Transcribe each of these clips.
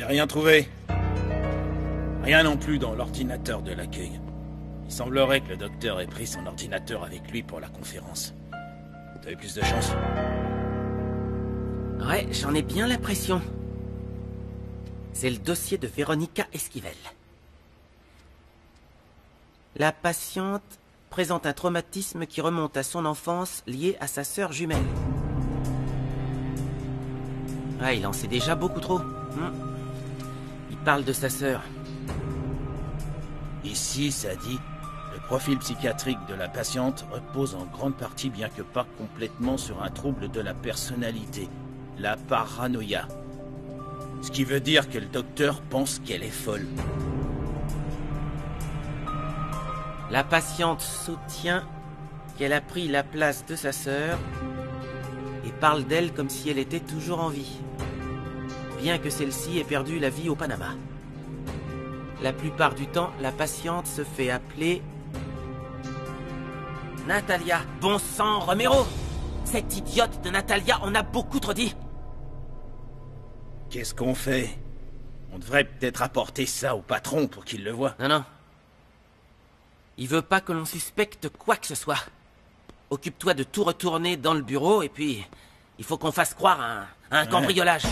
J'ai rien trouvé. Rien non plus dans l'ordinateur de l'accueil. Il semblerait que le docteur ait pris son ordinateur avec lui pour la conférence. T'as eu plus de chance? Ouais, j'en ai bien l'impression. C'est le dossier de Véronica Esquivel. La patiente présente un traumatisme qui remonte à son enfance lié à sa sœur jumelle. Ah, il en sait déjà beaucoup trop. Il parle de sa sœur. Ici, ça dit, le profil psychiatrique de la patiente repose en grande partie, bien que pas complètement, sur un trouble de la personnalité, la paranoïa. Ce qui veut dire que le docteur pense qu'elle est folle. La patiente soutient qu'elle a pris la place de sa sœur et parle d'elle comme si elle était toujours en vie, bien que celle-ci ait perdu la vie au Panama. La plupart du temps, la patiente se fait appeler Natalia. Bon sang, Romero! Cette idiote de Natalia en a beaucoup trop dit. Qu'est-ce qu'on fait? On devrait peut-être apporter ça au patron pour qu'il le voie. Non, non. Il veut pas que l'on suspecte quoi que ce soit. Occupe-toi de tout retourner dans le bureau et puis il faut qu'on fasse croire à un cambriolage.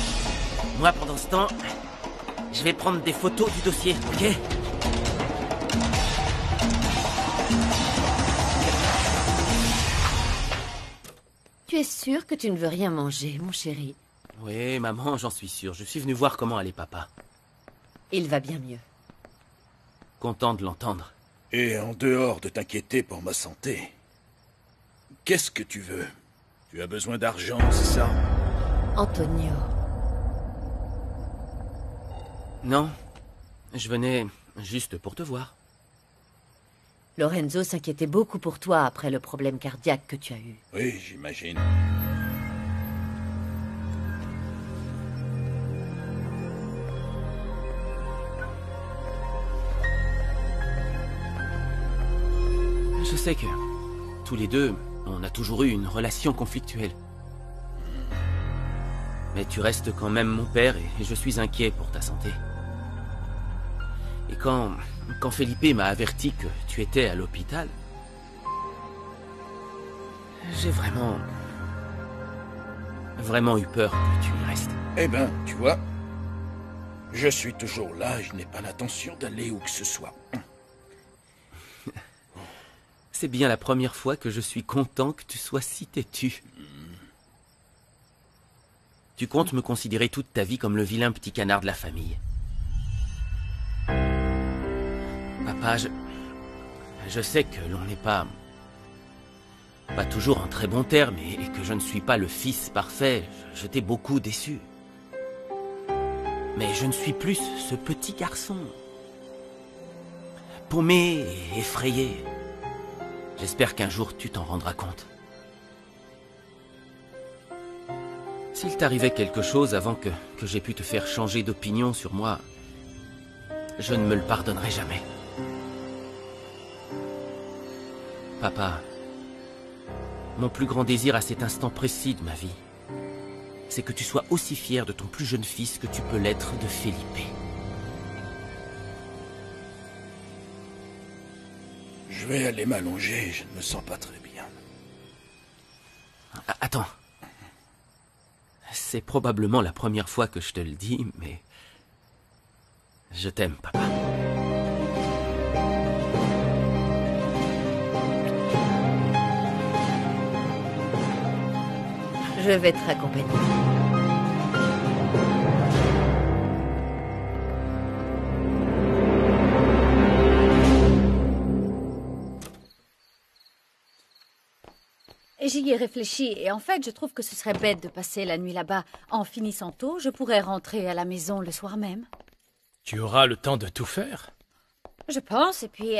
Moi, pendant ce temps, je vais prendre des photos du dossier, ok? Tu es sûr que tu ne veux rien manger, mon chéri? Oui, maman, j'en suis sûr. Je suis venu voir comment allait papa. Il va bien mieux. Content de l'entendre. Et en dehors de t'inquiéter pour ma santé, qu'est-ce que tu veux? Tu as besoin d'argent, c'est ça? Antonio. Non, je venais juste pour te voir. Lorenzo s'inquiétait beaucoup pour toi après le problème cardiaque que tu as eu. Oui, j'imagine. Je sais que tous les deux, on a toujours eu une relation conflictuelle. Mais tu restes quand même mon père et je suis inquiet pour ta santé. Et quand Felipe m'a averti que tu étais à l'hôpital, j'ai vraiment eu peur que tu y restes. Eh ben, tu vois, je suis toujours là et je n'ai pas l'intention d'aller où que ce soit. C'est bien la première fois que je suis content que tu sois si têtu. Tu comptes me considérer toute ta vie comme le vilain petit canard de la famille. Papa, je sais que l'on n'est pas toujours en très bons termes et que je ne suis pas le fils parfait. Je t'ai beaucoup déçu. Mais je ne suis plus ce petit garçon. Paumé et effrayé. J'espère qu'un jour tu t'en rendras compte. S'il t'arrivait quelque chose avant que j'ai pu te faire changer d'opinion sur moi, je ne me le pardonnerai jamais. Papa, mon plus grand désir à cet instant précis de ma vie, c'est que tu sois aussi fier de ton plus jeune fils que tu peux l'être de Felipe. Je vais aller m'allonger, je ne me sens pas très bien. Attends. C'est probablement la première fois que je te le dis, mais... je t'aime, papa. Je vais te raccompagner. J'y ai réfléchi et en fait, je trouve que ce serait bête de passer la nuit là-bas. En finissant tôt, je pourrais rentrer à la maison le soir même. Tu auras le temps de tout faire? Je pense, et puis,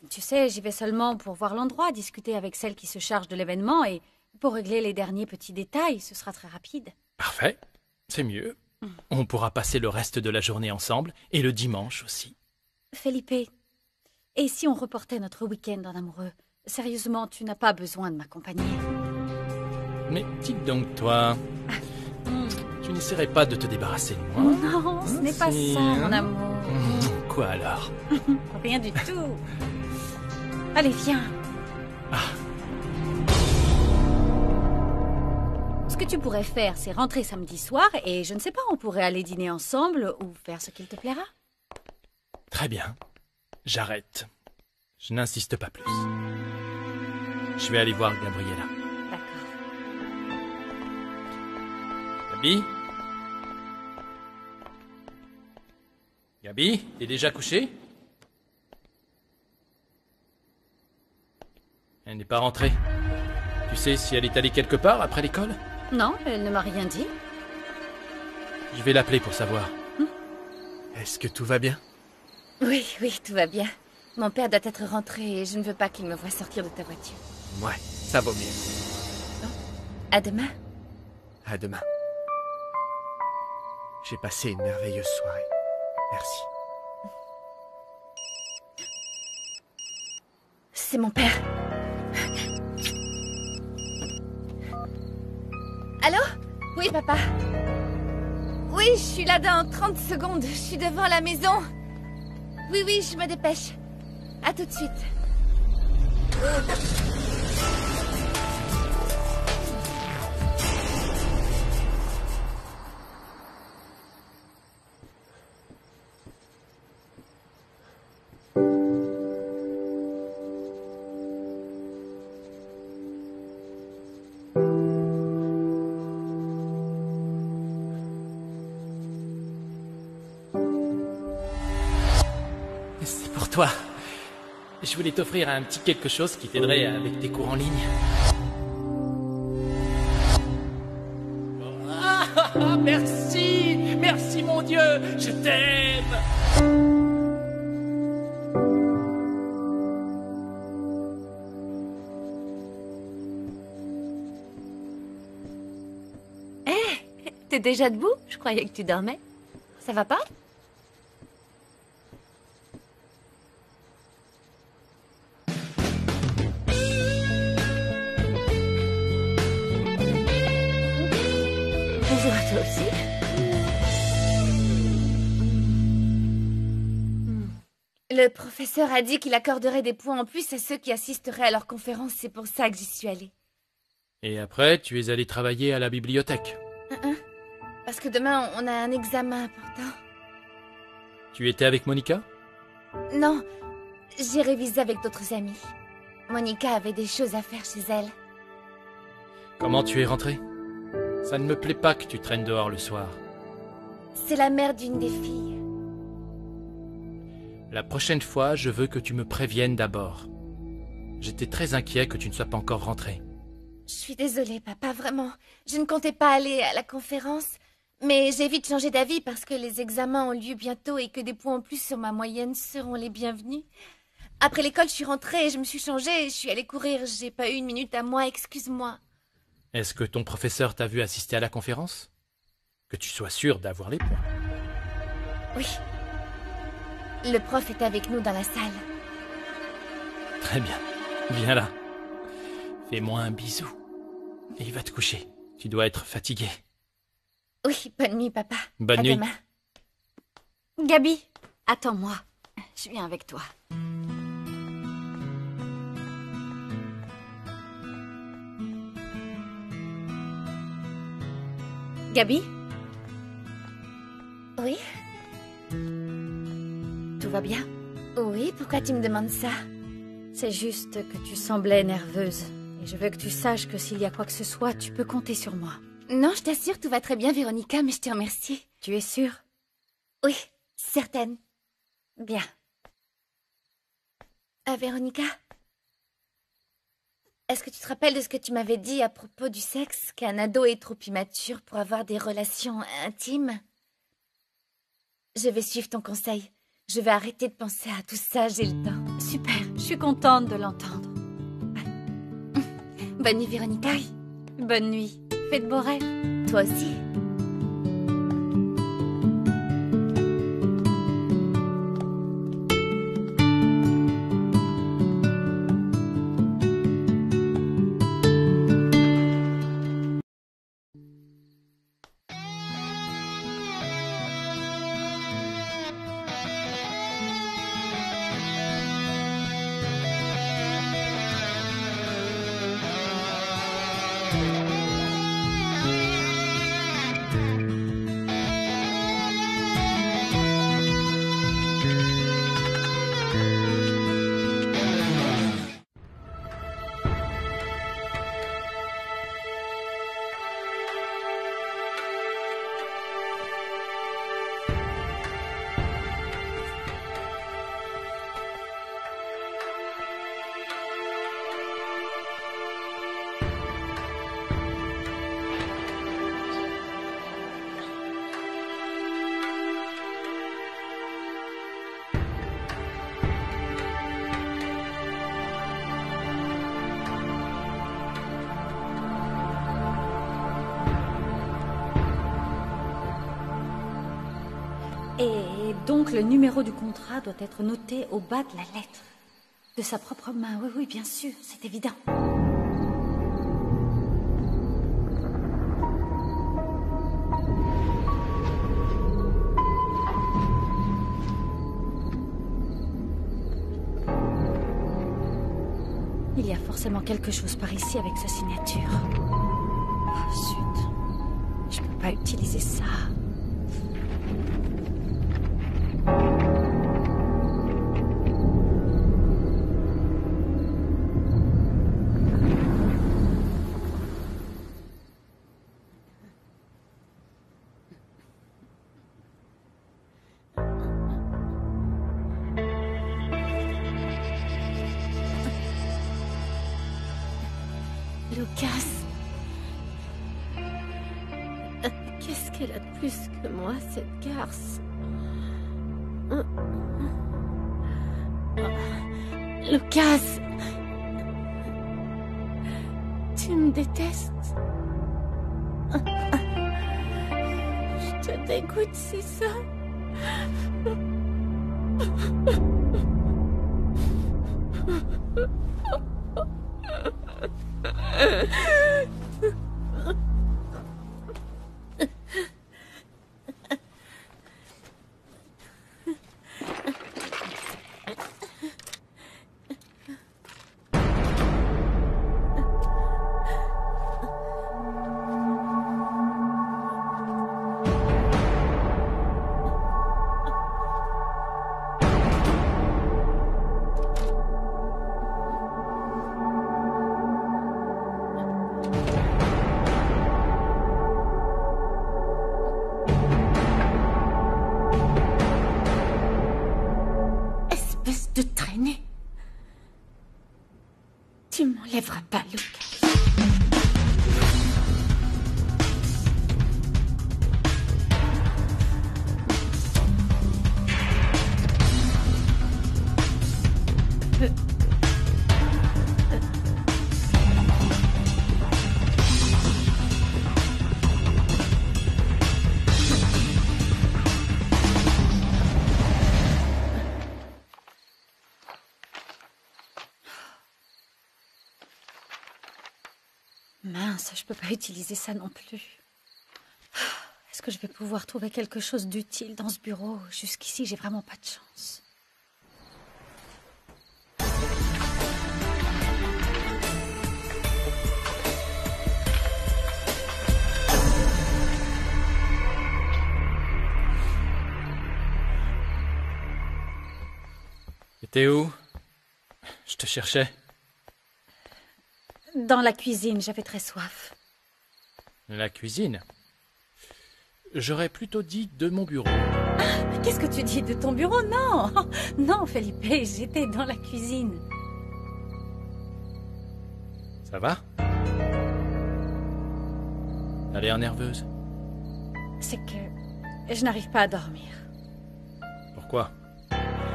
tu sais, j'y vais seulement pour voir l'endroit, discuter avec celle qui se charge de l'événement et pour régler les derniers petits détails, ce sera très rapide. Parfait, c'est mieux. On pourra passer le reste de la journée ensemble et le dimanche aussi. Felipe, et si on reportait notre week-end en amoureux? Sérieusement, tu n'as pas besoin de m'accompagner. Mais dites donc, toi, Tu n'essaierais pas de te débarrasser de moi? Non, ce n'est pas Si, ça, hein. mon amour. Quoi alors? Rien du tout. Allez, viens. Ce que tu pourrais faire, c'est rentrer samedi soir et je ne sais pas, on pourrait aller dîner ensemble ou faire ce qu'il te plaira. Très bien. J'arrête. Je n'insiste pas plus. Je vais aller voir Gabriella. D'accord. Gabi? Gabi, t'es déjà couchée? Elle n'est pas rentrée. Tu sais si elle est allée quelque part après l'école? Non, elle ne m'a rien dit. Je vais l'appeler pour savoir. Est-ce que tout va bien? Oui, tout va bien. Mon père doit être rentré et je ne veux pas qu'il me voie sortir de ta voiture. Ouais, ça vaut mieux. À demain. À demain. J'ai passé une merveilleuse soirée. Merci. C'est mon père. Allô? Oui, papa. Oui, je suis là dans 30 secondes. Je suis devant la maison. Oui, je me dépêche. À tout de suite. C'est pour toi. Je voulais t'offrir un petit quelque chose qui t'aiderait avec tes cours en ligne. Merci! Merci mon Dieu! Je t'aime! T'es déjà debout? Je croyais que tu dormais. Ça va pas? Bonjour à toi aussi. Le professeur a dit qu'il accorderait des points en plus à ceux qui assisteraient à leur conférence. C'est pour ça que j'y suis allée. Et après, tu es allé travailler à la bibliothèque. Parce que demain, on a un examen important. Tu étais avec Monica? Non, j'ai révisé avec d'autres amis. Monica avait des choses à faire chez elle. Comment tu es rentré? Ça ne me plaît pas que tu traînes dehors le soir. C'est la mère d'une des filles. La prochaine fois, je veux que tu me préviennes d'abord. J'étais très inquiet que tu ne sois pas encore rentré. Je suis désolée, papa, vraiment. Je ne comptais pas aller à la conférence, mais j'ai vite changé d'avis parce que les examens ont lieu bientôt et que des points en plus sur ma moyenne seront les bienvenus. Après l'école, je suis rentrée et je me suis changée et je suis allée courir. J'ai pas eu une minute à moi, excuse-moi. Est-ce que ton professeur t'a vu assister à la conférence? Que tu sois sûr d'avoir les points. Oui. Le prof est avec nous dans la salle. Très bien. Viens là. Fais-moi un bisou. Et va te coucher. Tu dois être fatigué. Oui, bonne nuit, papa. Bonne À nuit. demain. Gabi, attends-moi. Je viens avec toi. Gabi, Oui? tout va bien? Oui, pourquoi tu me demandes ça? C'est juste que tu semblais nerveuse. Et je veux que tu saches que s'il y a quoi que ce soit, tu peux compter sur moi. Non, je t'assure, tout va très bien, Véronica, mais je te remercie. Tu es sûre? Oui, certaine. Bien. Véronica? Est-ce que tu te rappelles de ce que tu m'avais dit à propos du sexe, qu'un ado est trop immature pour avoir des relations intimes? Je vais suivre ton conseil. Je vais arrêter de penser à tout ça, j'ai le temps. Super, je suis contente de l'entendre. Bonne nuit, Véronica. Bonne nuit. Fais de beaux rêves. Toi aussi. Et donc le numéro du contrat doit être noté au bas de la lettre. De sa propre main, oui, bien sûr, c'est évident. Il y a forcément quelque chose par ici avec sa signature. Oh, zut. Je peux pas utiliser ça. Lucas. Qu'est-ce qu'elle a de plus que moi, cette garce? Lucas. Tu me détestes? Je te dégoûte, c'est ça? De traîner. Tu m'enlèveras pas, Lucas. Mince, je peux pas utiliser ça non plus. Est-ce que je vais pouvoir trouver quelque chose d'utile dans ce bureau? Jusqu'ici, j'ai vraiment pas de chance. T'étais où? Je te cherchais. Dans la cuisine, j'avais très soif. La cuisine? J'aurais plutôt dit de mon bureau. Ah, qu'est-ce que tu dis de ton bureau? Non, non, Felipe, j'étais dans la cuisine. Ça va? T'as l'air nerveuse. C'est que je n'arrive pas à dormir. Pourquoi?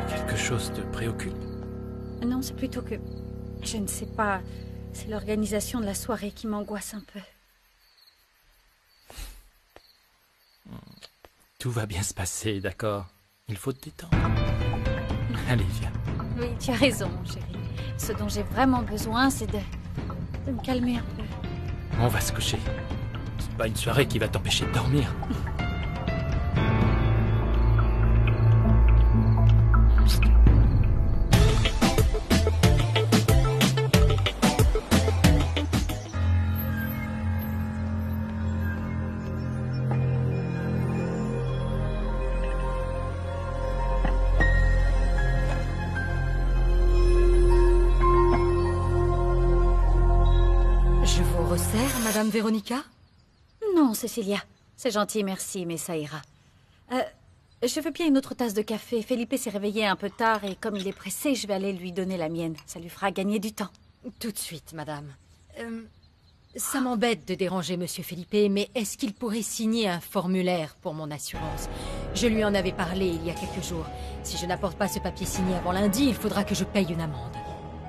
Quelque chose te préoccupe? Non, c'est plutôt que... Je ne sais pas... C'est l'organisation de la soirée qui m'angoisse un peu. Tout va bien se passer, d'accord? Il faut te détendre. Allez, viens. Oui, tu as raison, mon chéri. Ce dont j'ai vraiment besoin, c'est de me calmer un peu. On va se coucher. C'est pas une soirée qui va t'empêcher de dormir. Madame Véronica? Non, Cecilia. C'est gentil, merci, mais ça ira. Je veux bien une autre tasse de café. Felipe s'est réveillé un peu tard et comme il est pressé, je vais aller lui donner la mienne. Ça lui fera gagner du temps. Tout de suite, madame. Ça m'embête de déranger Monsieur Felipe, mais est-ce qu'il pourrait signer un formulaire pour mon assurance? Je lui en avais parlé il y a quelques jours. Si je n'apporte pas ce papier signé avant lundi, il faudra que je paye une amende.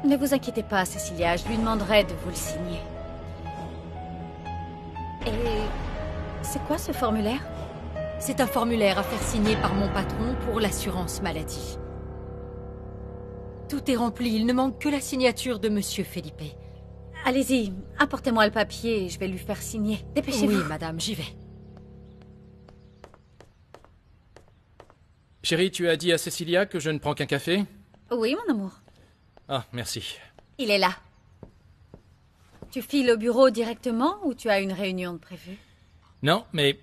Ne vous inquiétez pas, Cecilia. Je lui demanderai de vous le signer. Et c'est quoi ce formulaire? C'est un formulaire à faire signer par mon patron pour l'assurance maladie. Tout est rempli, il ne manque que la signature de Monsieur Felipe. Allez-y, apportez-moi le papier et je vais lui faire signer. Dépêchez-vous. Oui, madame, j'y vais. Chérie, tu as dit à Cecilia que je ne prends qu'un café? Oui, mon amour. Ah, merci. Il est là. Tu files au bureau directement ou tu as une réunion de prévue? Non, mais...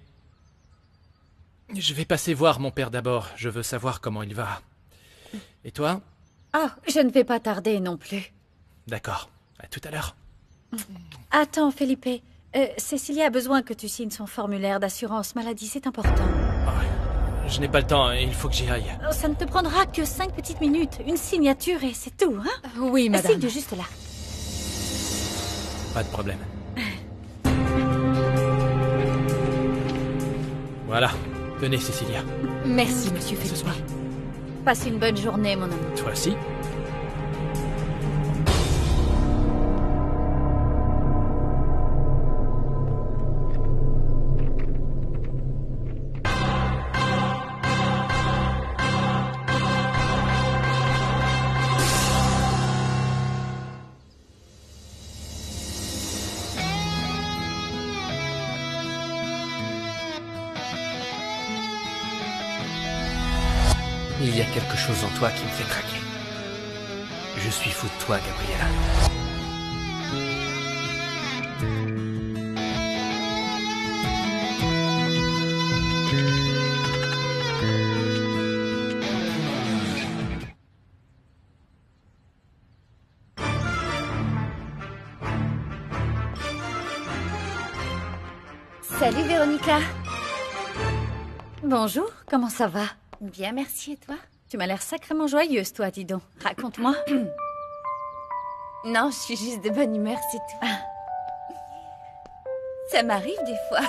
je vais passer voir mon père d'abord. Je veux savoir comment il va. Et toi? Ah, je ne vais pas tarder non plus. D'accord. À tout à l'heure. Attends, Felipe. Cecilia a besoin que tu signes son formulaire d'assurance maladie, c'est important. Je n'ai pas le temps, il faut que j'y aille. Ça ne te prendra que 5 petites minutes. Une signature et c'est tout, hein? Oui, madame. Signe juste là. Pas de problème. Voilà. Tenez, Cecilia. Merci, Monsieur Ce Felipe. soir. Passe une bonne journée, mon amour. Toi aussi. Il y a quelque chose en toi qui me fait craquer. Je suis fou de toi, Gabriella. Salut Véronica. Bonjour, comment ça va? Bien, merci, et toi? Tu m'as l'air sacrément joyeuse, toi, dis donc. Raconte-moi. Non, je suis juste de bonne humeur, c'est tout. Ça m'arrive des fois.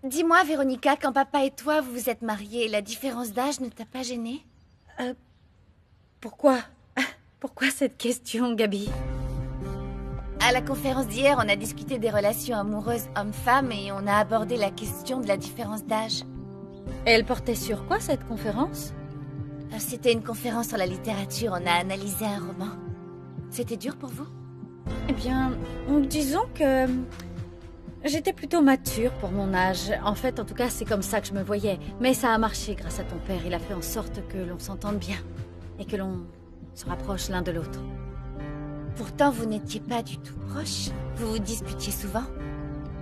Dis-moi, Véronica, quand papa et toi vous vous êtes mariés, la différence d'âge ne t'a pas gênée? Pourquoi? Pourquoi cette question, Gabi? À la conférence d'hier, on a discuté des relations amoureuses hommes-femmes et on a abordé la question de la différence d'âge. Et elle portait sur quoi, cette conférence? C'était une conférence sur la littérature, on a analysé un roman. C'était dur pour vous? Eh bien, disons que... j'étais plutôt mature pour mon âge. En fait, en tout cas, c'est comme ça que je me voyais. Mais ça a marché grâce à ton père. Il a fait en sorte que l'on s'entende bien. Et que l'on se rapproche l'un de l'autre. Pourtant, vous n'étiez pas du tout proches. Vous vous disputiez souvent.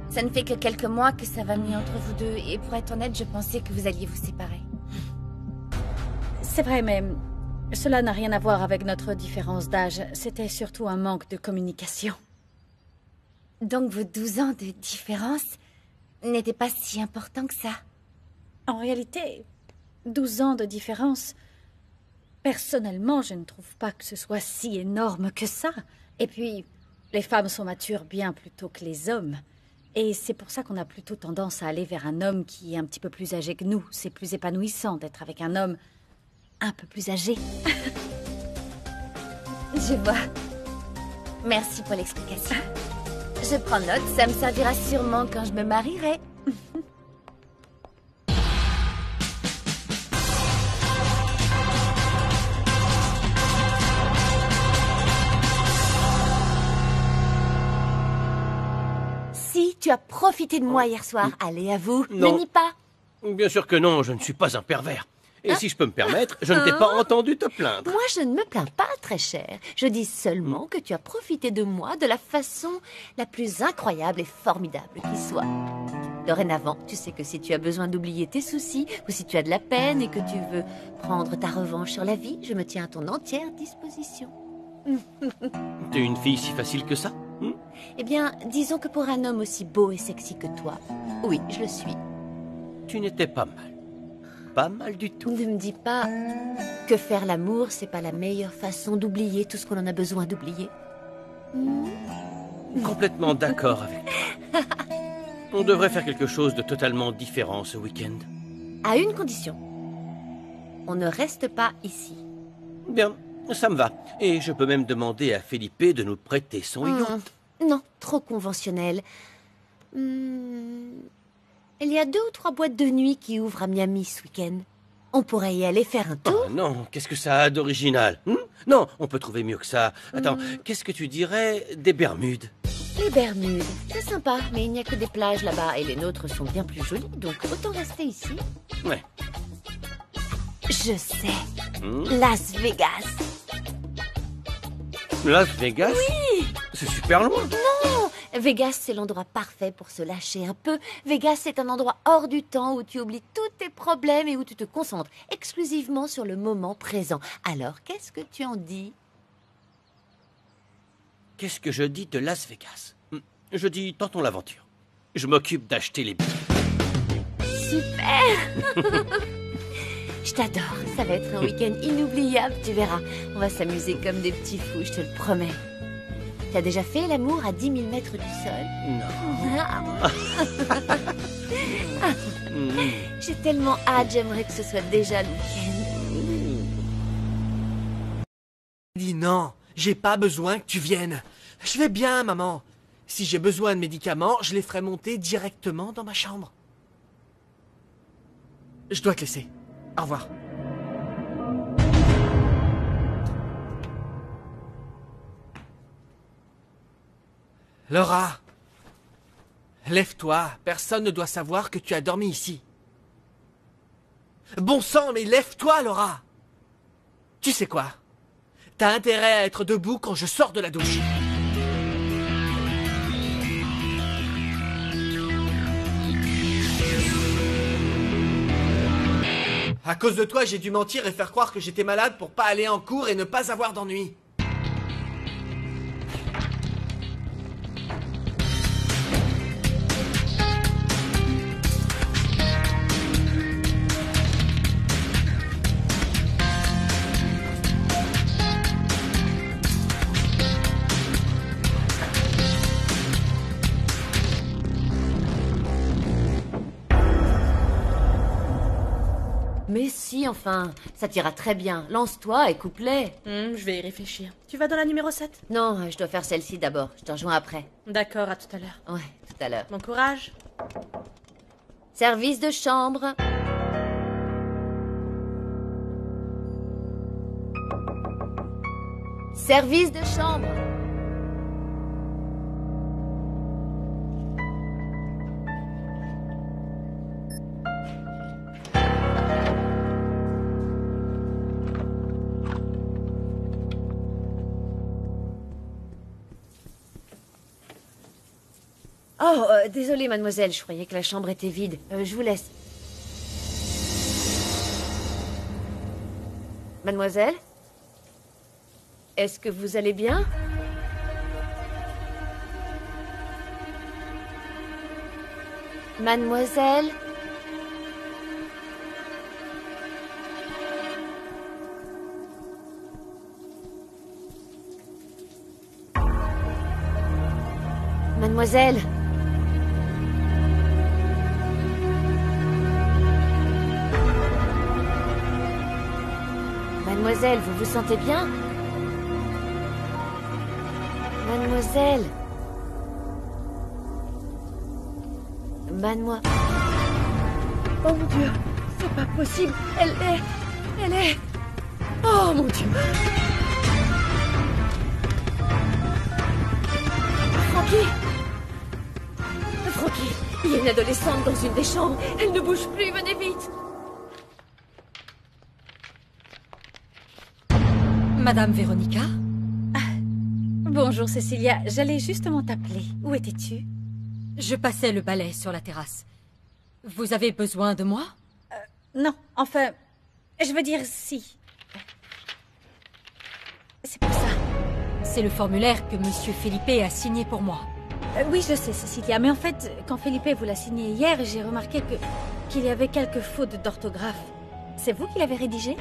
Ça ne fait que quelques mois que ça va mieux entre vous deux. Et pour être honnête, je pensais que vous alliez vous séparer. C'est vrai, mais cela n'a rien à voir avec notre différence d'âge. C'était surtout un manque de communication. Donc vos 12 ans de différence n'étaient pas si importants que ça? En réalité, 12 ans de différence... Personnellement, je ne trouve pas que ce soit si énorme que ça. Et puis, les femmes sont matures bien plus tôt que les hommes. Et c'est pour ça qu'on a plutôt tendance à aller vers un homme qui est un petit peu plus âgé que nous. C'est plus épanouissant d'être avec un homme un peu plus âgé. Je vois. Merci pour l'explication. Je prends note, ça me servira sûrement quand je me marierai. Si tu as profité de moi hier soir, allez, avoue, ne Non. nie pas. Bien sûr que non, je ne suis pas un pervers. Et si je peux me permettre, je ne t'ai pas entendu te plaindre. Moi, je ne me plains pas, très cher. Je dis seulement que tu as profité de moi de la façon la plus incroyable et formidable qui soit. Dorénavant, tu sais que si tu as besoin d'oublier tes soucis, ou si tu as de la peine et que tu veux prendre ta revanche sur la vie, je me tiens à ton entière disposition. T'es une fille si facile que ça? Eh bien, disons que pour un homme aussi beau et sexy que toi, oui, je le suis. Tu n'étais pas mal. Pas mal du tout. Ne me dis pas que faire l'amour, c'est pas la meilleure façon d'oublier tout ce qu'on en a besoin d'oublier. Complètement d'accord avec toi. On devrait faire quelque chose de totalement différent ce week-end. À une condition. On ne reste pas ici. Bien, ça me va. Et je peux même demander à Felipe de nous prêter son yacht. Non, trop conventionnel. Il y a 2 ou 3 boîtes de nuit qui ouvrent à Miami ce week-end. On pourrait y aller faire un tour. Oh non, qu'est-ce que ça a d'original? Non, on peut trouver mieux que ça. Attends, qu'est-ce que tu dirais des Bermudes? Les Bermudes, c'est sympa, mais il n'y a que des plages là-bas et les nôtres sont bien plus jolies, donc autant rester ici. Ouais. Je sais. Las Vegas. Las Vegas? Oui! C'est super loin. Non! Vegas, c'est l'endroit parfait pour se lâcher un peu. Vegas, c'est un endroit hors du temps où tu oublies tous tes problèmes et où tu te concentres exclusivement sur le moment présent. Alors, qu'est-ce que tu en dis? Qu'est-ce que je dis de Las Vegas? Je dis, tentons l'aventure. Je m'occupe d'acheter les billets. Super! Je t'adore. Ça va être un week-end inoubliable, tu verras. On va s'amuser comme des petits fous, je te le promets. T'as déjà fait l'amour à 10 000 mètres du sol? Non. J'ai tellement hâte, j'aimerais que ce soit déjà le week-end. Dis non, j'ai pas besoin que tu viennes. Je vais bien, maman. Si j'ai besoin de médicaments, je les ferai monter directement dans ma chambre. Je dois te laisser. Au revoir. Laura, lève-toi. Personne ne doit savoir que tu as dormi ici. Bon sang, mais lève-toi, Laura. Tu sais quoi? T'as intérêt à être debout quand je sors de la douche. À cause de toi, j'ai dû mentir et faire croire que j'étais malade pour pas aller en cours et ne pas avoir d'ennui. Mais si, enfin, ça t'ira très bien. Lance-toi et coupe-les. Je vais y réfléchir. Tu vas dans la numéro 7? Non, je dois faire celle-ci d'abord. Je te rejoins après. D'accord, à tout à l'heure. Ouais, tout à l'heure. Bon courage. Service de chambre. Service de chambre. Oh, désolée, mademoiselle, je croyais que la chambre était vide. Je vous laisse. Mademoiselle? Est-ce que vous allez bien? Mademoiselle? Mademoiselle? Mademoiselle, vous vous sentez bien? Mademoiselle? Oh mon Dieu, c'est pas possible. Elle est... Oh mon Dieu. Frankie? Frankie, il y a une adolescente dans une des chambres. Elle ne bouge plus, venez vite. Madame Véronica? Bonjour Cécilia, j'allais justement t'appeler. Où étais-tu? Je passais le balai sur la terrasse. Vous avez besoin de moi? Non, enfin, je veux dire si. C'est pour ça. C'est le formulaire que Monsieur Felipe a signé pour moi. Oui, je sais Cécilia, mais en fait, quand Felipe vous l'a signé hier, j'ai remarqué qu'il y avait quelques fautes d'orthographe. C'est vous qui l'avez rédigé?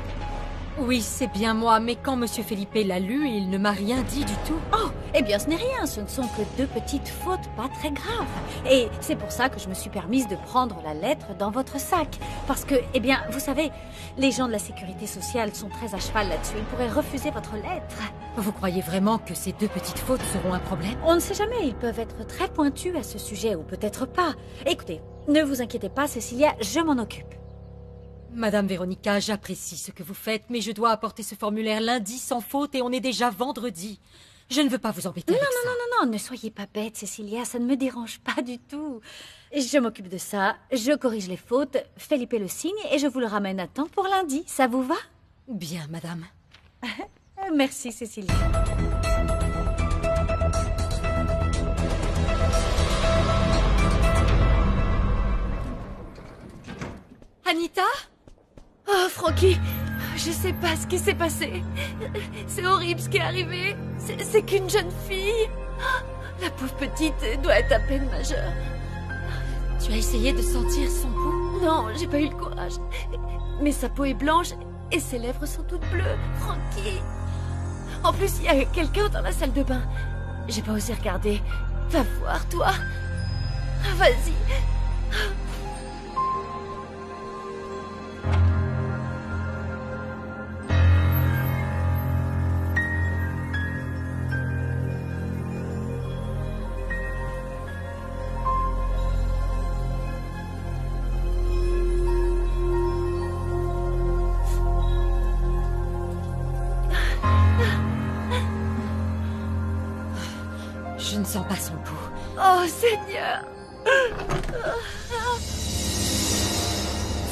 Oui, c'est bien moi, mais quand Monsieur Felipe l'a lu, il ne m'a rien dit du tout. Oh, eh bien ce n'est rien, ce ne sont que 2 petites fautes pas très graves. Et c'est pour ça que je me suis permise de prendre la lettre dans votre sac. Parce que, eh bien, vous savez, les gens de la sécurité sociale sont très à cheval là-dessus. Ils pourraient refuser votre lettre. Vous croyez vraiment que ces 2 petites fautes seront un problème? On ne sait jamais, ils peuvent être très pointus à ce sujet, ou peut-être pas. Écoutez, ne vous inquiétez pas, Cecilia, je m'en occupe. Madame Véronica, j'apprécie ce que vous faites, mais je dois apporter ce formulaire lundi sans faute et on est déjà vendredi. Je ne veux pas vous embêter avec ça. Non, ne soyez pas bête, Cecilia, ça ne me dérange pas du tout. Je m'occupe de ça, je corrige les fautes, Felipe le signe et je vous le ramène à temps pour lundi. Ça vous va? Bien, madame. Merci, Cecilia. Anita? Oh, Frankie, je sais pas ce qui s'est passé. C'est horrible ce qui est arrivé. C'est qu'une jeune fille. La pauvre petite doit être à peine majeure. Tu as essayé de sentir son pouls? Non, j'ai pas eu le courage. Mais sa peau est blanche et ses lèvres sont toutes bleues. Frankie. En plus, il y a quelqu'un dans la salle de bain. J'ai pas osé regarder. Va voir, toi. Vas-y. Je ne sens pas son pouls. Oh, Seigneur.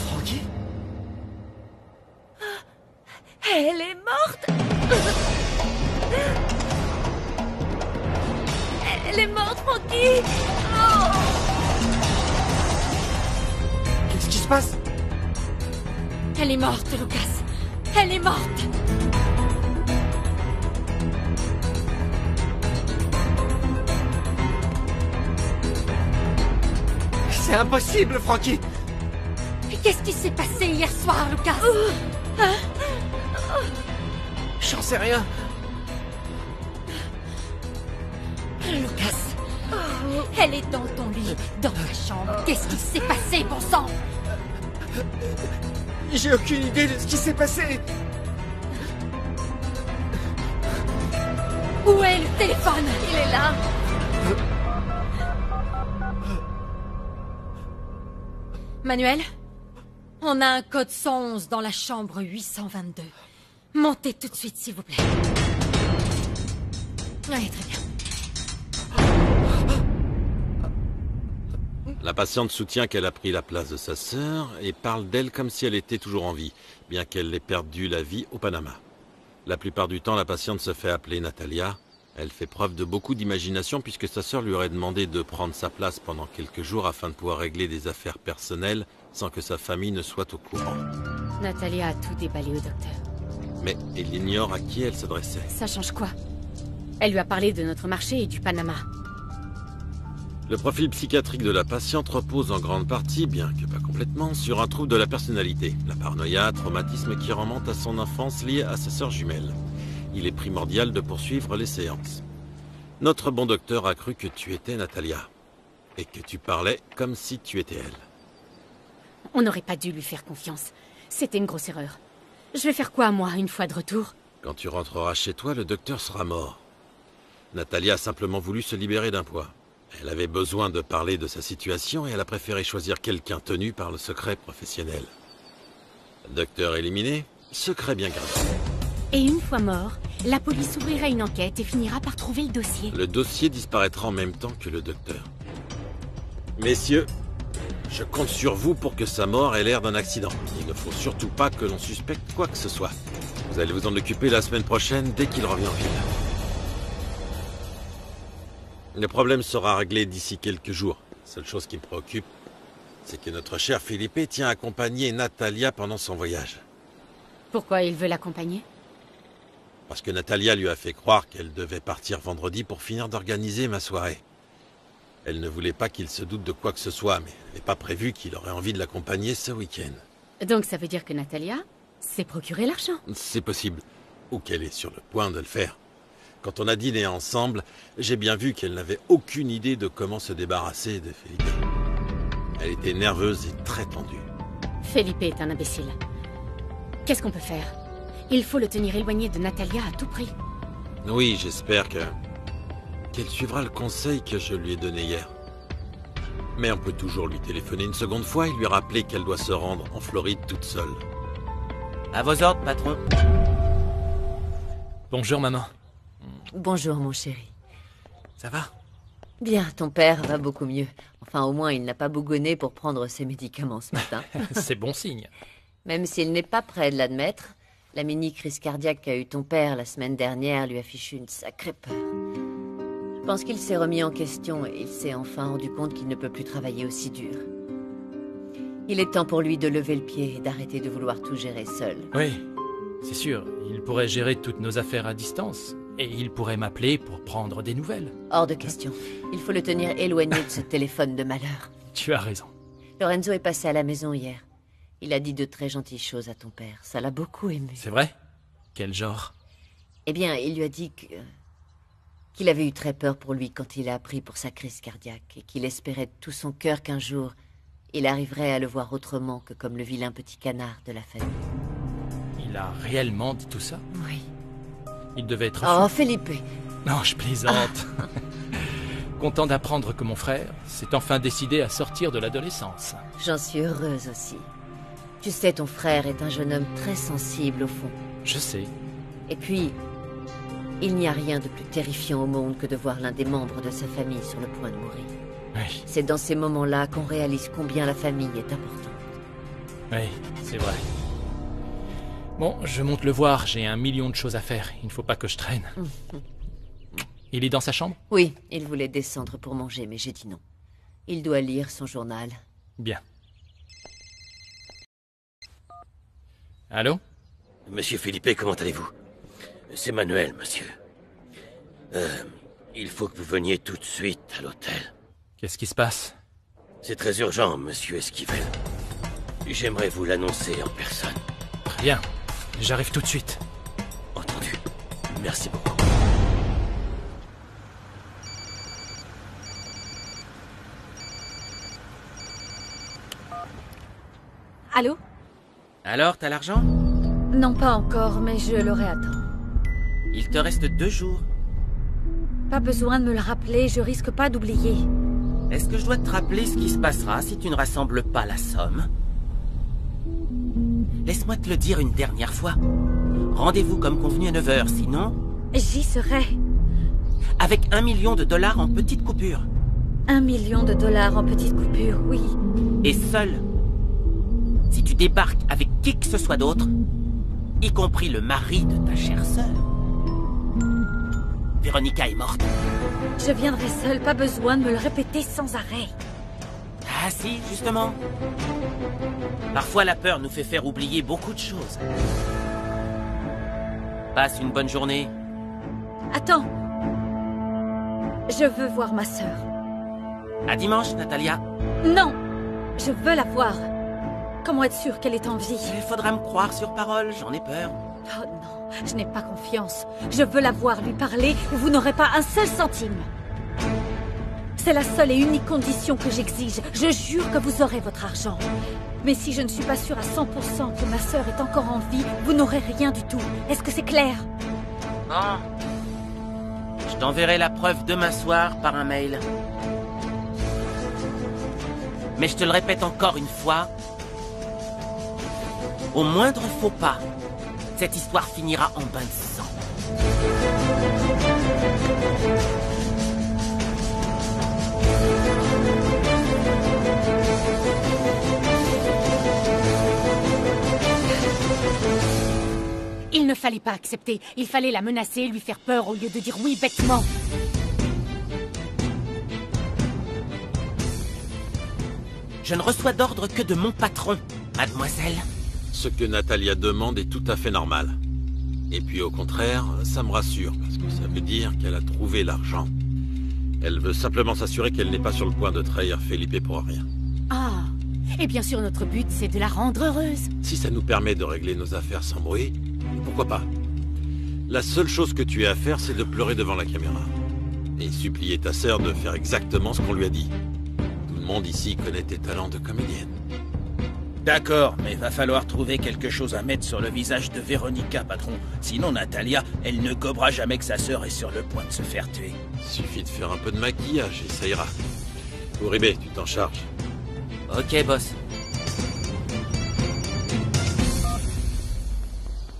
Frankie? Elle est morte. Elle est morte, Frankie. Oh. Qu'est-ce qui se passe? Elle est morte, Lucas. Elle est morte. C'est impossible, Frankie! Qu'est-ce qui s'est passé hier soir, Lucas? J'en sais rien. Lucas, elle est dans ton lit, dans ta chambre. Qu'est-ce qui s'est passé, bon sang? J'ai aucune idée de ce qui s'est passé. Où est le téléphone? Il est là. Manuel, on a un code 111 dans la chambre 822. Montez tout de suite, s'il vous plaît. Oui, très bien. La patiente soutient qu'elle a pris la place de sa sœur et parle d'elle comme si elle était toujours en vie, bien qu'elle ait perdu la vie au Panama. La plupart du temps, la patiente se fait appeler Natalia. Elle fait preuve de beaucoup d'imagination puisque sa sœur lui aurait demandé de prendre sa place pendant quelques jours afin de pouvoir régler des affaires personnelles sans que sa famille ne soit au courant. Natalia a tout déballé au docteur. Mais elle ignore à qui elle s'adressait. Ça change quoi? Elle lui a parlé de notre marché et du Panama. Le profil psychiatrique de la patiente repose en grande partie, bien que pas complètement, sur un trouble de la personnalité. La paranoïa, traumatisme qui remonte à son enfance lié à sa sœur jumelle. Il est primordial de poursuivre les séances. Notre bon docteur a cru que tu étais Natalia. Et que tu parlais comme si tu étais elle. On n'aurait pas dû lui faire confiance. C'était une grosse erreur. Je vais faire quoi, moi, une fois de retour? Quand tu rentreras chez toi, le docteur sera mort. Natalia a simplement voulu se libérer d'un poids. Elle avait besoin de parler de sa situation et elle a préféré choisir quelqu'un tenu par le secret professionnel. Docteur éliminé, secret bien gardé. Et une fois mort, la police ouvrira une enquête et finira par trouver le dossier. Le dossier disparaîtra en même temps que le docteur. Messieurs, je compte sur vous pour que sa mort ait l'air d'un accident. Il ne faut surtout pas que l'on suspecte quoi que ce soit. Vous allez vous en occuper la semaine prochaine dès qu'il revient en ville. Le problème sera réglé d'ici quelques jours. La seule chose qui me préoccupe, c'est que notre cher Felipe tient à accompagner Natalia pendant son voyage. Pourquoi il veut l'accompagner? Parce que Natalia lui a fait croire qu'elle devait partir vendredi pour finir d'organiser ma soirée. Elle ne voulait pas qu'il se doute de quoi que ce soit, mais elle n'avait pas prévu qu'il aurait envie de l'accompagner ce week-end. Donc ça veut dire que Natalia s'est procuré l'argent. C'est possible. Ou qu'elle est sur le point de le faire. Quand on a dîné ensemble, j'ai bien vu qu'elle n'avait aucune idée de comment se débarrasser de Felipe. Elle était nerveuse et très tendue. Felipe est un imbécile. Qu'est-ce qu'on peut faire? Il faut le tenir éloigné de Natalia à tout prix. Oui, j'espère qu'elle suivra le conseil que je lui ai donné hier. Mais on peut toujours lui téléphoner une seconde fois et lui rappeler qu'elle doit se rendre en Floride toute seule. À vos ordres, patron. Bonjour, maman. Bonjour, mon chéri. Ça va? Bien, ton père va beaucoup mieux. Enfin, au moins, il n'a pas bougonné pour prendre ses médicaments ce matin. C'est bon signe. Même s'il n'est pas prêt de l'admettre, la mini-crise cardiaque qu'a eu ton père la semaine dernière lui a fichu une sacrée peur. Je pense qu'il s'est remis en question et il s'est enfin rendu compte qu'il ne peut plus travailler aussi dur. Il est temps pour lui de lever le pied et d'arrêter de vouloir tout gérer seul. Oui, c'est sûr. Il pourrait gérer toutes nos affaires à distance. Et il pourrait m'appeler pour prendre des nouvelles. Hors de question. Il faut le tenir éloigné de ce téléphone de malheur. Tu as raison. Lorenzo est passé à la maison hier. Il a dit de très gentilles choses à ton père. Ça l'a beaucoup ému. C'est vrai? Quel genre? Eh bien, il lui a dit qu'il avait eu très peur pour lui quand il a appris pour sa crise cardiaque et qu'il espérait de tout son cœur qu'un jour, il arriverait à le voir autrement que comme le vilain petit canard de la famille. Il a réellement dit tout ça? Oui. Il devait être Oh, fou. Felipe! Non, je plaisante. Content d'apprendre que mon frère s'est enfin décidé à sortir de l'adolescence. J'en suis heureuse aussi. Tu sais, ton frère est un jeune homme très sensible au fond. Je sais. Et puis, il n'y a rien de plus terrifiant au monde que de voir l'un des membres de sa famille sur le point de mourir. Oui. C'est dans ces moments-là qu'on réalise combien la famille est importante. Oui, c'est vrai. Bon, je monte le voir, j'ai 1 million de choses à faire. Il ne faut pas que je traîne. Il est dans sa chambre? Oui, il voulait descendre pour manger, mais j'ai dit non. Il doit lire son journal. Bien. Allô? Monsieur Felipe, comment allez-vous? C'est Manuel, monsieur. Il faut que vous veniez tout de suite à l'hôtel. Qu'est-ce qui se passe? C'est très urgent, monsieur Esquivel. J'aimerais vous l'annoncer en personne. Très bien. J'arrive tout de suite. Entendu. Merci beaucoup. Allô? Alors, t'as l'argent? Non, pas encore, mais je l'aurai à temps. Il te reste 2 jours. Pas besoin de me le rappeler, je risque pas d'oublier. Est-ce que je dois te rappeler ce qui se passera si tu ne rassembles pas la somme? Laisse-moi te le dire une dernière fois. Rendez-vous comme convenu à 9h, sinon... J'y serai. Avec $1 million en petites coupures. $1 million en petites coupures, oui. Et seul. Si tu débarques avec qui que ce soit d'autre, y compris le mari de ta chère sœur, Véronica est morte. Je viendrai seule, pas besoin de me le répéter sans arrêt. Ah si, justement. Parfois la peur nous fait faire oublier beaucoup de choses. Passe une bonne journée. Attends. Je veux voir ma sœur. À dimanche, Natalia. Non, je veux la voir. Comment être sûr qu'elle est en vie? Il faudra me croire sur parole, j'en ai peur. Oh non, je n'ai pas confiance. Je veux la voir, lui parler, ou vous n'aurez pas un seul centime. C'est la seule et unique condition que j'exige. Je jure que vous aurez votre argent. Mais si je ne suis pas sûre à 100% que ma sœur est encore en vie, vous n'aurez rien du tout. Est-ce que c'est clair? Bon. Je t'enverrai la preuve demain soir par un mail. Mais je te le répète encore une fois. Au moindre faux pas, cette histoire finira en bain de sang. Il ne fallait pas accepter. Il fallait la menacer, lui faire peur au lieu de dire oui bêtement. Je ne reçois d'ordre que de mon patron, mademoiselle. Ce que Natalia demande est tout à fait normal. Et puis au contraire, ça me rassure, parce que ça veut dire qu'elle a trouvé l'argent. Elle veut simplement s'assurer qu'elle n'est pas sur le point de trahir Felipe pour rien. Ah, Et bien sûr, notre but, c'est de la rendre heureuse. Si ça nous permet de régler nos affaires sans bruit, pourquoi pas? La seule chose que tu as à faire, c'est de pleurer devant la caméra. Et supplier ta sœur de faire exactement ce qu'on lui a dit. Tout le monde ici connaît tes talents de comédienne. D'accord, mais va falloir trouver quelque chose à mettre sur le visage de Véronica, patron. Sinon, Natalia, elle ne gobera jamais que sa sœur est sur le point de se faire tuer. Suffit de faire un peu de maquillage et ça ira. Uribe, tu t'en charges. Ok, boss.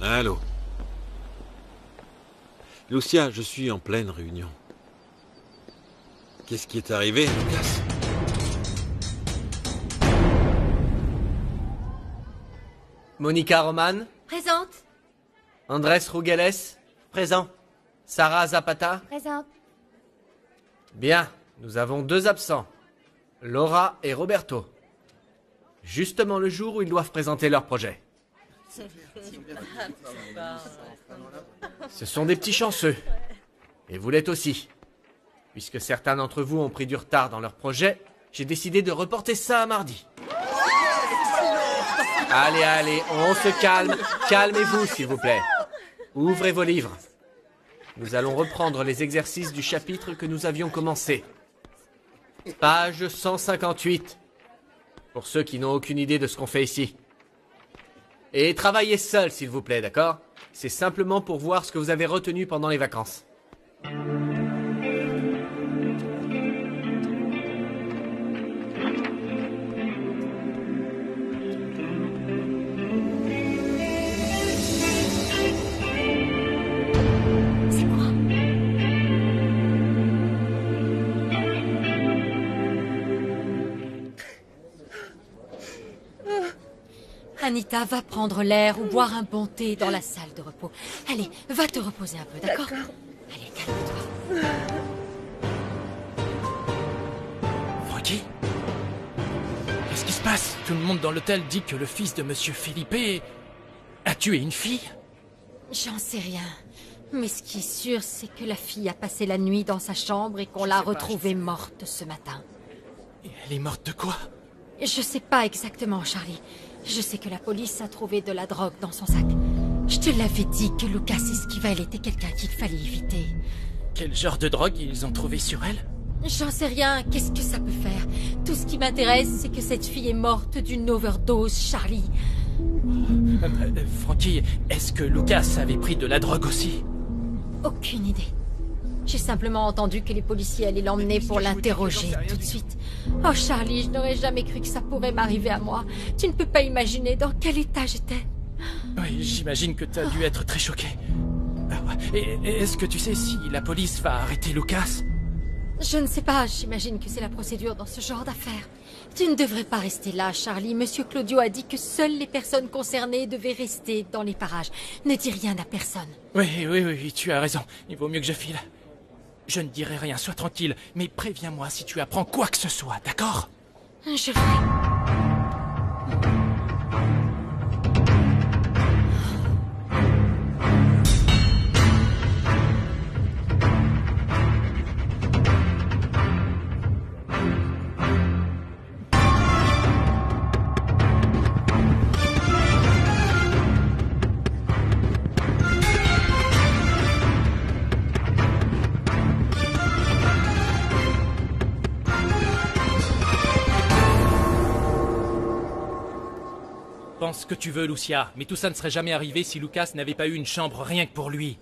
Allô. Lucia, je suis en pleine réunion. Qu'est-ce qui est arrivé, Lucas? Monica Roman, Présente. Andrés Rugeles, Présent. Sarah Zapata. Présente. Bien, nous avons 2 absents, Laura et Roberto. Justement le jour où ils doivent présenter leur projet. Ce sont des petits chanceux. Et vous l'êtes aussi. Puisque certains d'entre vous ont pris du retard dans leur projet, j'ai décidé de reporter ça à mardi. Allez, allez, on se calme. Calmez-vous, s'il vous plaît. Ouvrez vos livres. Nous allons reprendre les exercices du chapitre que nous avions commencé. Page 158. Pour ceux qui n'ont aucune idée de ce qu'on fait ici. Et travaillez seul, s'il vous plaît, d'accord? C'est simplement pour voir ce que vous avez retenu pendant les vacances. Anita, va prendre l'air ou boire un bon thé dans la salle de repos. Allez, va te reposer un peu, d'accord? Allez, calme-toi. Frankie? Qu'est-ce qui se passe? Tout le monde dans l'hôtel dit que le fils de Monsieur Felipe a tué une fille? J'en sais rien. Mais ce qui est sûr, c'est que la fille a passé la nuit dans sa chambre et qu'on l'a retrouvée morte ce matin. Et elle est morte de quoi? Je sais pas exactement, Charlie. Je sais que la police a trouvé de la drogue dans son sac. Je te l'avais dit que Lucas Esquivel était quelqu'un qu'il fallait éviter. Quel genre de drogue ils ont trouvé sur elle? J'en sais rien, qu'est-ce que ça peut faire? Tout ce qui m'intéresse, c'est que cette fille est morte d'une overdose, Charlie. Frankie, est-ce que Lucas avait pris de la drogue aussi? Aucune idée. J'ai simplement entendu que les policiers allaient l'emmener pour l'interroger tout de suite. Oh Charlie, je n'aurais jamais cru que ça pourrait m'arriver à moi. Tu ne peux pas imaginer dans quel état j'étais. Oui, j'imagine que tu as dû être très choqué. Et est-ce que tu sais si la police va arrêter Lucas? Je ne sais pas, j'imagine que c'est la procédure dans ce genre d'affaires. Tu ne devrais pas rester là, Charlie. Monsieur Claudio a dit que seules les personnes concernées devaient rester dans les parages. Ne dis rien à personne. Oui, tu as raison. Il vaut mieux que je file. Je ne dirai rien, sois tranquille, mais préviens-moi si tu apprends quoi que ce soit, d'accord? Je le ferai. Pense ce que tu veux, Lucia, mais tout ça ne serait jamais arrivé si Lucas n'avait pas eu une chambre rien que pour lui.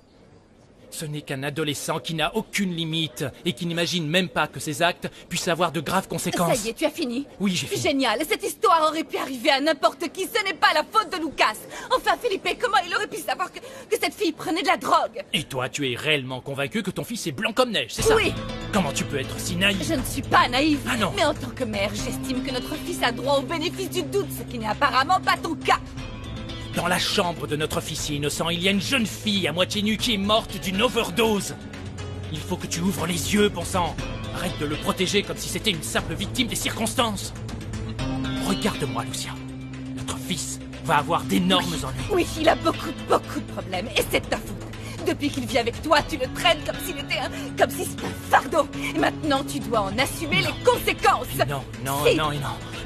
Ce n'est qu'un adolescent qui n'a aucune limite et qui n'imagine même pas que ses actes puissent avoir de graves conséquences. Ça y est, tu as fini? Oui, j'ai fini. Génial, cette histoire aurait pu arriver à n'importe qui, ce n'est pas la faute de Lucas. Enfin, Felipe, comment il aurait pu savoir que cette fille prenait de la drogue? Et toi, tu es réellement convaincu que ton fils est blanc comme neige, c'est ça? Oui. Comment tu peux être si naïf? Je ne suis pas naïve. Ah non. Mais en tant que mère, j'estime que notre fils a droit au bénéfice du doute, ce qui n'est apparemment pas ton cas. Dans la chambre de notre officier innocent, il y a une jeune fille à moitié nue qui est morte d'une overdose. Il faut que tu ouvres les yeux, bon sang. Arrête de le protéger comme si c'était une simple victime des circonstances. Regarde-moi, Lucia. Notre fils va avoir d'énormes ennuis. Oui, il a beaucoup de problèmes, et c'est ta faute. Depuis qu'il vit avec toi, tu le traites comme s'il était comme si c'était un fardeau. Et maintenant, tu dois en assumer les conséquences. Non.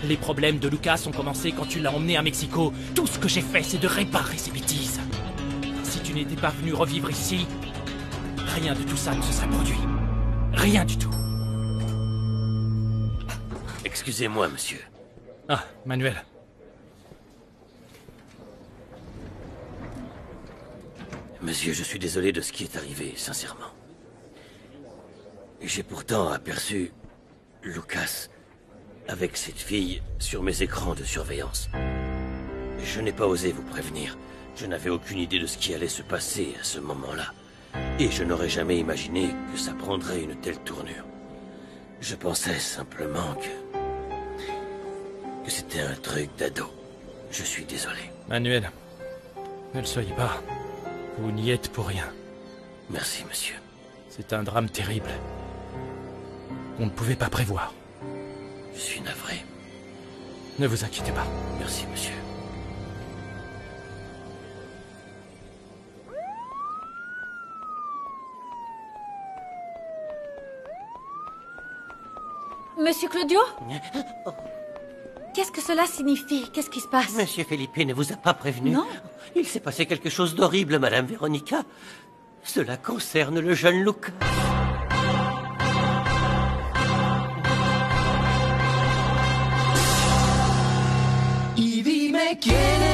Les problèmes de Lucas ont commencé quand tu l'as emmené à Mexico. Tout ce que j'ai fait, c'est de réparer ces bêtises. Si tu n'étais pas venu revivre ici, rien de tout ça ne se serait produit. Rien du tout. Excusez-moi, monsieur. Ah, Manuel. Monsieur, je suis désolé de ce qui est arrivé, sincèrement. J'ai pourtant aperçu Lucas avec cette fille sur mes écrans de surveillance. Je n'ai pas osé vous prévenir. Je n'avais aucune idée de ce qui allait se passer à ce moment-là. Et je n'aurais jamais imaginé que ça prendrait une telle tournure. Je pensais simplement que c'était un truc d'ado. Je suis désolé. Manuel, ne le soyez pas. Vous n'y êtes pour rien. Merci, monsieur. C'est un drame terrible. On ne pouvait pas prévoir. Je suis navré. Ne vous inquiétez pas. Merci, monsieur. Monsieur Claudio? Qu'est-ce que cela signifie? Qu'est-ce qui se passe? Monsieur Felipe ne vous a pas prévenu? Non. Il s'est passé quelque chose d'horrible, Madame Véronica. Cela concerne le jeune Lucas. Y dime quién